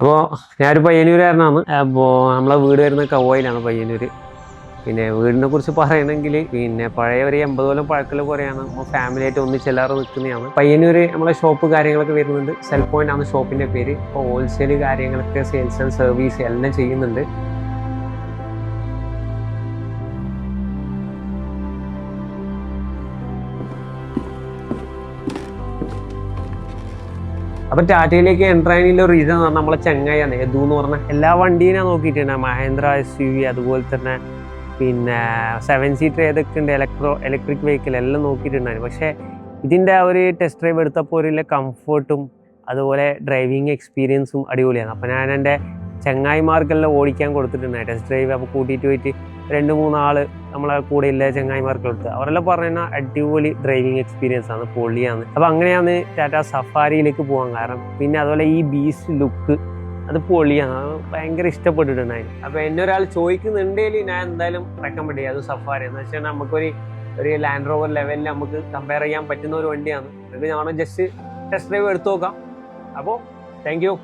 അപ്പോൾ ഞാനൊരു പയ്യന്നൂരുകാരനാണ്. അപ്പോൾ നമ്മളെ വീട് വരുന്നത് കവോയിലാണ്, പയ്യന്നൂർ. പിന്നെ വീടിനെ കുറിച്ച് പറയണമെങ്കിൽ പിന്നെ പഴയ ഒരു 80 കൊല്ലം പഴക്കൽ കുറയാണ്. നമ്മൾ ഫാമിലി ആയിട്ട് ഒന്നിച്ചെല്ലാവരും നിൽക്കുന്നതാണ്. പയ്യന്നൂർ നമ്മളെ ഷോപ്പ് കാര്യങ്ങളൊക്കെ വരുന്നുണ്ട്. സെൽ പോയിന്റ് ആണ് ഷോപ്പിൻ്റെ പേര്. ഇപ്പോൾ ഹോൾസെയിൽ കാര്യങ്ങളൊക്കെ സെയിൽസ് ആൻഡ് സർവീസ് എല്ലാം ചെയ്യുന്നുണ്ട്. അപ്പം ടാറ്റയിലേക്ക് എൻ്റർ ആയതിനുള്ള റീസൺ എന്ന് പറഞ്ഞാൽ നമ്മളെ ചെങ്ങായാണ് യദു എന്ന് പറഞ്ഞാൽ എല്ലാ വണ്ടീനെ നോക്കിയിട്ടുണ്ട്. മഹേന്ദ്ര SUV, അതുപോലെ തന്നെ പിന്നെ 7 സീറ്റർ ഏതൊക്കെ ഉണ്ട്, ഇലക്ട്രിക് വെഹിക്കിൾ എല്ലാം നോക്കിയിട്ടുണ്ടായിരുന്നു. പക്ഷേ ഇതിൻ്റെ ആ ഒരു ടെസ്റ്റ് ഡ്രൈവ് എടുത്തപ്പോൾ ഒരു കംഫർട്ടും അതുപോലെ ഡ്രൈവിങ് എക്സ്പീരിയൻസും അടിപൊളിയാണ്. അപ്പോൾ ഞാൻ എൻ്റെ ചങ്ങായിമാർക്കെല്ലാം ഓടിക്കാൻ കൊടുത്തിട്ടുണ്ടായി ടെസ്റ്റ് ഡ്രൈവ്. അപ്പോൾ കൂട്ടിയിട്ട് പോയിട്ട് 2-3 ആൾ നമ്മളെ കൂടെ ഇല്ല ചങ്ങായിമാർക്ക് കൊടുത്ത് അവരെല്ലാം പറഞ്ഞാൽ അടിപൊളി ഡ്രൈവിങ് എക്സ്പീരിയൻസ് ആണ്, പൊളിയാണ്. അപ്പോൾ അങ്ങനെയാണ് ടാറ്റ സഫാരിയിലേക്ക് പോകാൻ കാരണം. പിന്നെ അതുപോലെ ഈ ബീസ്റ്റ് ലുക്ക് അത് പൊളിയാണ്, അത് ഭയങ്കര ഇഷ്ടപ്പെട്ടിട്ടുണ്ടായിരുന്നു. അപ്പോൾ എന്നെ ഒരാൾ ചോദിക്കുന്നുണ്ടെങ്കിൽ ഞാൻ എന്തായാലും റെക്കമെൻഡ് ചെയ്യും അത് സഫാരി. എന്ന് വെച്ചാൽ നമുക്കൊരു ലാൻഡ് റോവർ ലെവലിൽ നമുക്ക് കമ്പയർ ചെയ്യാൻ പറ്റുന്ന ഒരു വണ്ടിയാണ്. ഇത് ഞാൻ ജസ്റ്റ് ടെസ്റ്റ് ഡ്രൈവ് എടുത്തു നോക്കാം. അപ്പോൾ താങ്ക് യു.